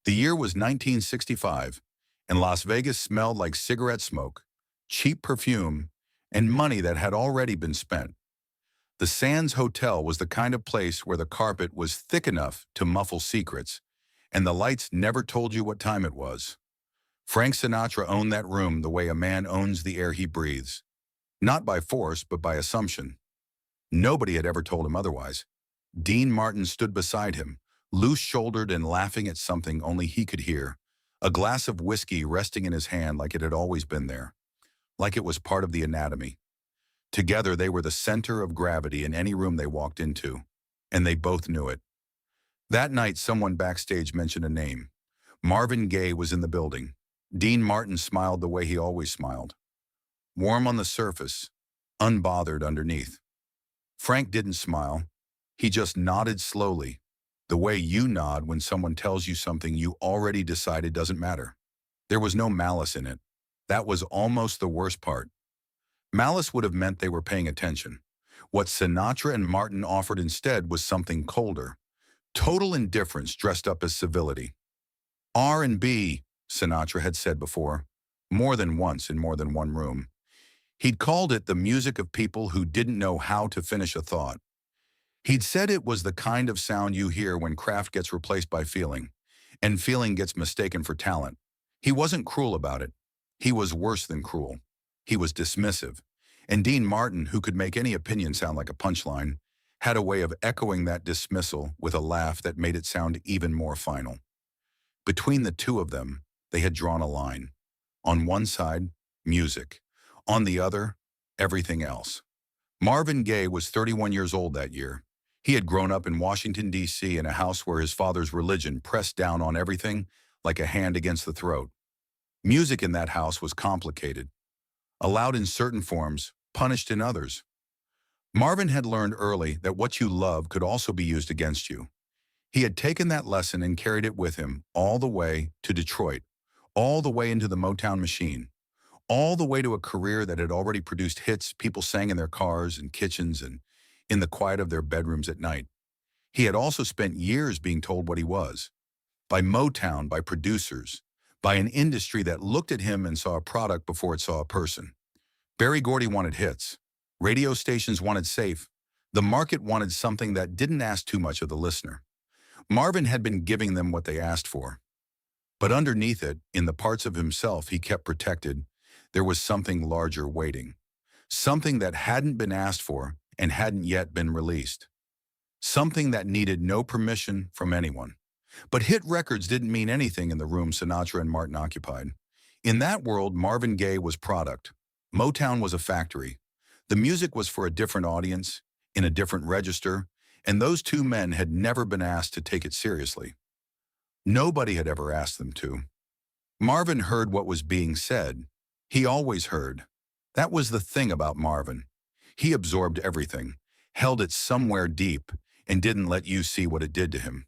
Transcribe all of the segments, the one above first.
The year was 1965, and Las Vegas smelled like cigarette smoke, cheap perfume, and money that had already been spent. The Sands Hotel was the kind of place where the carpet was thick enough to muffle secrets, and the lights never told you what time it was. Frank Sinatra owned that room the way a man owns the air he breathes, not by force but by assumption. Nobody had ever told him otherwise. Dean Martin stood beside him, loose-shouldered and laughing at something only he could hear, a glass of whiskey resting in his hand like it had always been there, like it was part of the anatomy. Together they were the center of gravity in any room they walked into, and they both knew it. That night someone backstage mentioned a name. Marvin Gaye was in the building. Dean Martin smiled the way he always smiled. Warm on the surface, unbothered underneath. Frank didn't smile. He just nodded slowly, the way you nod when someone tells you something you already decided doesn't matter. There was no malice in it. That was almost the worst part. Malice would have meant they were paying attention. What Sinatra and Martin offered instead was something colder. Total indifference dressed up as civility. R&B, Sinatra had said before, more than once in more than one room. He'd called it the music of people who didn't know how to finish a thought. He'd said it was the kind of sound you hear when craft gets replaced by feeling, and feeling gets mistaken for talent. He wasn't cruel about it. He was worse than cruel. He was dismissive. And Dean Martin, who could make any opinion sound like a punchline, had a way of echoing that dismissal with a laugh that made it sound even more final. Between the two of them, they had drawn a line. On one side, music. On the other, everything else. Marvin Gaye was 31 years old that year. He had grown up in Washington, D.C. in a house where his father's religion pressed down on everything like a hand against the throat. Music in that house was complicated. Allowed in certain forms, punished in others. Marvin had learned early that what you love could also be used against you. He had taken that lesson and carried it with him all the way to Detroit, all the way into the Motown machine, all the way to a career that had already produced hits people sang in their cars and kitchens and in the quiet of their bedrooms at night. He had also spent years being told what he was, by Motown, by producers, by an industry that looked at him and saw a product before it saw a person. Berry Gordy wanted hits. Radio stations wanted safe. The market wanted something that didn't ask too much of the listener. Marvin had been giving them what they asked for. But underneath it, in the parts of himself he kept protected, there was something larger waiting. Something that hadn't been asked for and hadn't yet been released. Something that needed no permission from anyone. But hit records didn't mean anything in the room Sinatra and Martin occupied. In that world, Marvin Gaye was product. Motown was a factory. The music was for a different audience, in a different register, and those two men had never been asked to take it seriously. Nobody had ever asked them to. Marvin heard what was being said. He always heard. That was the thing about Marvin. He absorbed everything, held it somewhere deep, and didn't let you see what it did to him.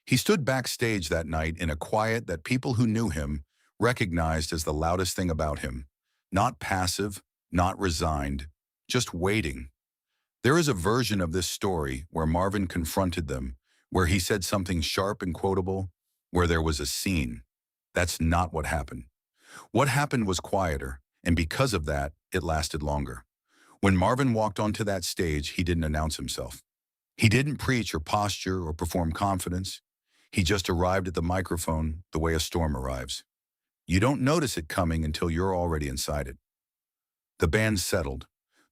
He stood backstage that night in a quiet that people who knew him recognized as the loudest thing about him. Not passive, not resigned, just waiting. There is a version of this story where Marvin confronted them, where he said something sharp and quotable, where there was a scene. That's not what happened. What happened was quieter, and because of that, it lasted longer. When Marvin walked onto that stage, he didn't announce himself. He didn't preach or posture or perform confidence. He just arrived at the microphone the way a storm arrives. You don't notice it coming until you're already inside it. The band settled.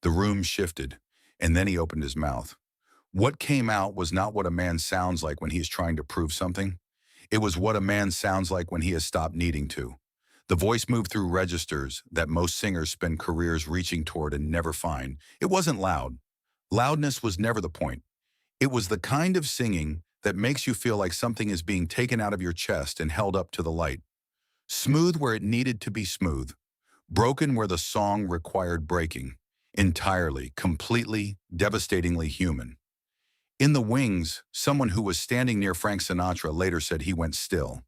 The room shifted. And then he opened his mouth. What came out was not what a man sounds like when he is trying to prove something. It was what a man sounds like when he has stopped needing to. The voice moved through registers that most singers spend careers reaching toward and never find. It wasn't loud. Loudness was never the point. It was the kind of singing that makes you feel like something is being taken out of your chest and held up to the light. Smooth where it needed to be smooth. Broken where the song required breaking. Entirely, completely, devastatingly human. In the wings, someone who was standing near Frank Sinatra later said he went still.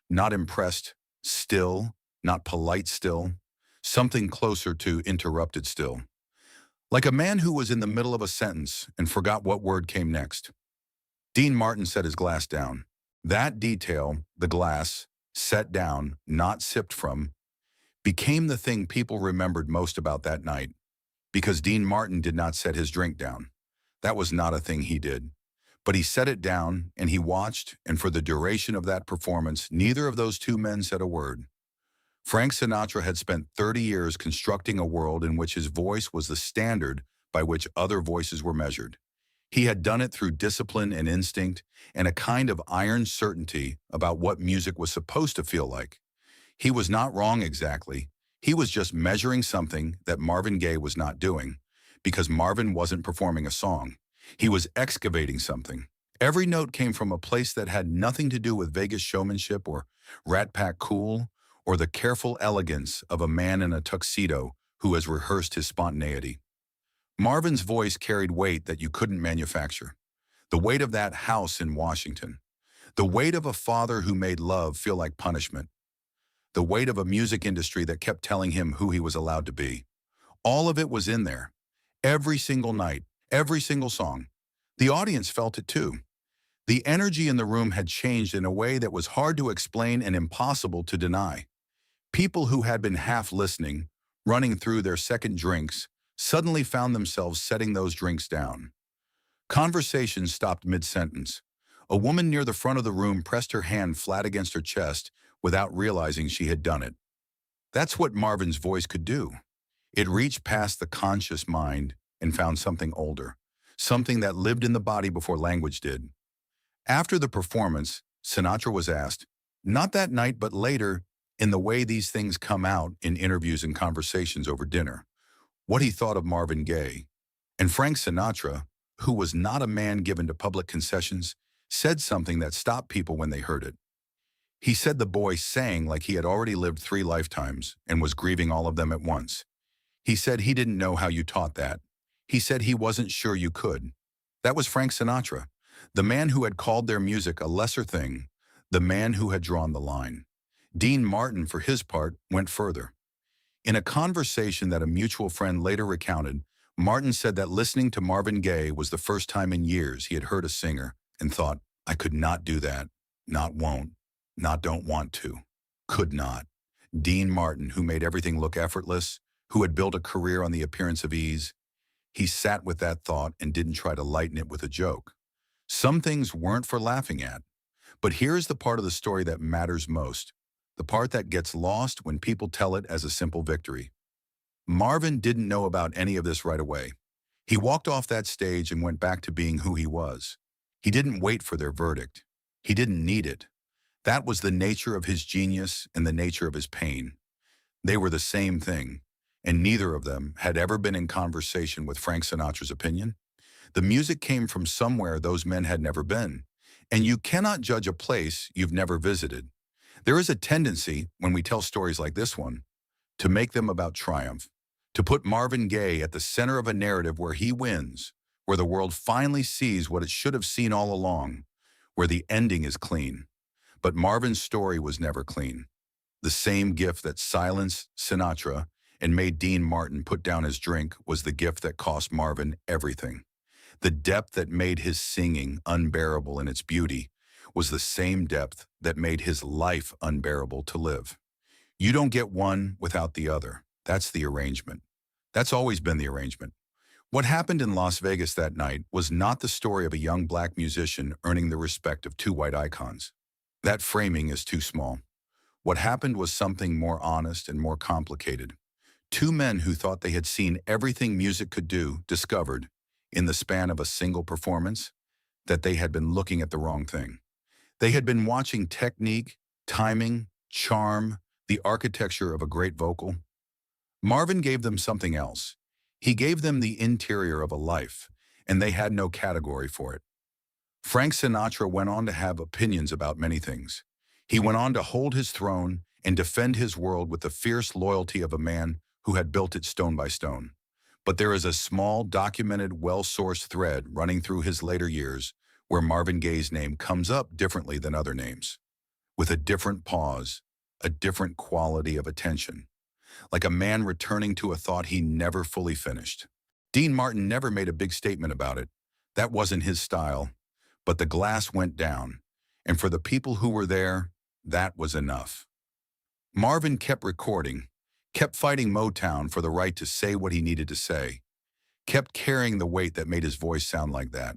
Not impressed, still, not polite still. Something closer to interrupted still. Like a man who was in the middle of a sentence and forgot what word came next. Dean Martin set his glass down. That detail, the glass, set down, not sipped from, became the thing people remembered most about that night, because Dean Martin did not set his drink down. That was not a thing he did. But he set it down, and he watched, and for the duration of that performance, neither of those two men said a word. Frank Sinatra had spent 30 years constructing a world in which his voice was the standard by which other voices were measured. He had done it through discipline and instinct and a kind of iron certainty about what music was supposed to feel like. He was not wrong exactly. He was just measuring something that Marvin Gaye was not doing, because Marvin wasn't performing a song. He was excavating something. Every note came from a place that had nothing to do with Vegas showmanship or Rat Pack cool or the careful elegance of a man in a tuxedo who has rehearsed his spontaneity. Marvin's voice carried weight that you couldn't manufacture. The weight of that house in Washington. The weight of a father who made love feel like punishment. The weight of a music industry that kept telling him who he was allowed to be. All of it was in there. Every single night, every single song. The audience felt it too. The energy in the room had changed in a way that was hard to explain and impossible to deny. People who had been half listening, running through their second drinks, suddenly found themselves setting those drinks down. Conversations stopped mid-sentence. A woman near the front of the room pressed her hand flat against her chest without realizing she had done it. That's what Marvin's voice could do. It reached past the conscious mind and found something older, something that lived in the body before language did. After the performance, Sinatra was asked, not that night but later, in the way these things come out in interviews and conversations over dinner, what he thought of Marvin Gaye. And Frank Sinatra, who was not a man given to public concessions, said something that stopped people when they heard it. He said the boy sang like he had already lived 3 lifetimes and was grieving all of them at once. He said he didn't know how you taught that. He said he wasn't sure you could. That was Frank Sinatra, the man who had called their music a lesser thing, the man who had drawn the line. Dean Martin, for his part, went further. In a conversation that a mutual friend later recounted, Martin said that listening to Marvin Gaye was the first time in years he had heard a singer and thought, I could not do that, not won't, not don't want to, could not. Dean Martin, who made everything look effortless, who had built a career on the appearance of ease, he sat with that thought and didn't try to lighten it with a joke. Some things weren't for laughing at. But here's the part of the story that matters most, the part that gets lost when people tell it as a simple victory. Marvin didn't know about any of this right away. He walked off that stage and went back to being who he was. He didn't wait for their verdict. He didn't need it. That was the nature of his genius and the nature of his pain. They were the same thing, and neither of them had ever been in conversation with Frank Sinatra's opinion. The music came from somewhere those men had never been, and you cannot judge a place you've never visited. There is a tendency, when we tell stories like this one, to make them about triumph, to put Marvin Gaye at the center of a narrative where he wins, where the world finally sees what it should have seen all along, where the ending is clean. But Marvin's story was never clean. The same gift that silenced Sinatra and made Dean Martin put down his drink was the gift that cost Marvin everything. The depth that made his singing unbearable in its beauty was the same depth that made his life unbearable to live. You don't get one without the other. That's the arrangement. That's always been the arrangement. What happened in Las Vegas that night was not the story of a young black musician earning the respect of 2 white icons. That framing is too small. What happened was something more honest and more complicated. 2 men who thought they had seen everything music could do discovered, in the span of a single performance, that they had been looking at the wrong thing. They had been watching technique, timing, charm, the architecture of a great vocal. Marvin gave them something else. He gave them the interior of a life, and they had no category for it. Frank Sinatra went on to have opinions about many things. He went on to hold his throne and defend his world with the fierce loyalty of a man who had built it stone by stone. But there is a small, documented, well-sourced thread running through his later years where Marvin Gaye's name comes up differently than other names, with a different pause, a different quality of attention, like a man returning to a thought he never fully finished. Dean Martin never made a big statement about it. That wasn't his style. But the glass went down, And for the people who were there, that was enough. Marvin kept recording, kept fighting Motown for the right to say what he needed to say, kept carrying the weight that made his voice sound like that.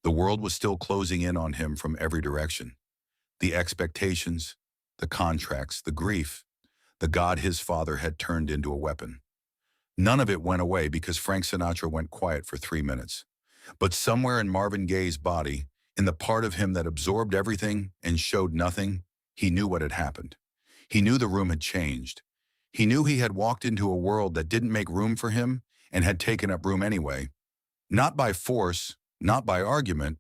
The world was still closing in on him from every direction. The expectations, the contracts, the grief, the God his father had turned into a weapon. None of it went away because Frank Sinatra went quiet for 3 minutes. But somewhere in Marvin Gaye's body, in the part of him that absorbed everything and showed nothing, he knew what had happened. He knew the room had changed. He knew he had walked into a world that didn't make room for him and had taken up room anyway. Not by force, not by argument,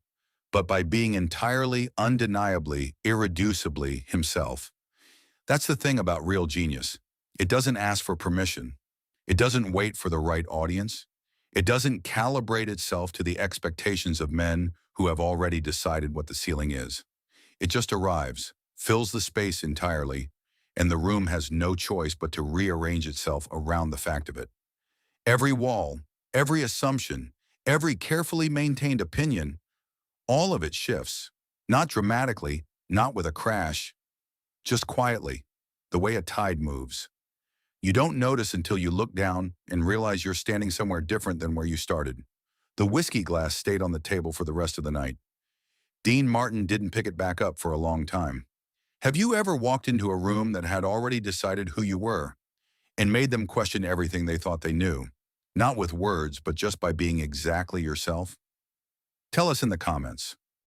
but by being entirely, undeniably, irreducibly himself. That's the thing about real genius. It doesn't ask for permission. It doesn't wait for the right audience. It doesn't calibrate itself to the expectations of men who have already decided what the ceiling is. It just arrives, fills the space entirely, and the room has no choice but to rearrange itself around the fact of it. Every wall, every assumption, every carefully maintained opinion, all of it shifts. Not dramatically, not with a crash, just quietly, the way a tide moves. You don't notice until you look down and realize you're standing somewhere different than where you started. The whiskey glass stayed on the table for the rest of the night. Dean Martin didn't pick it back up for a long time. Have you ever walked into a room that had already decided who you were and made them question everything they thought they knew? Not with words, but just by being exactly yourself? Tell us in the comments.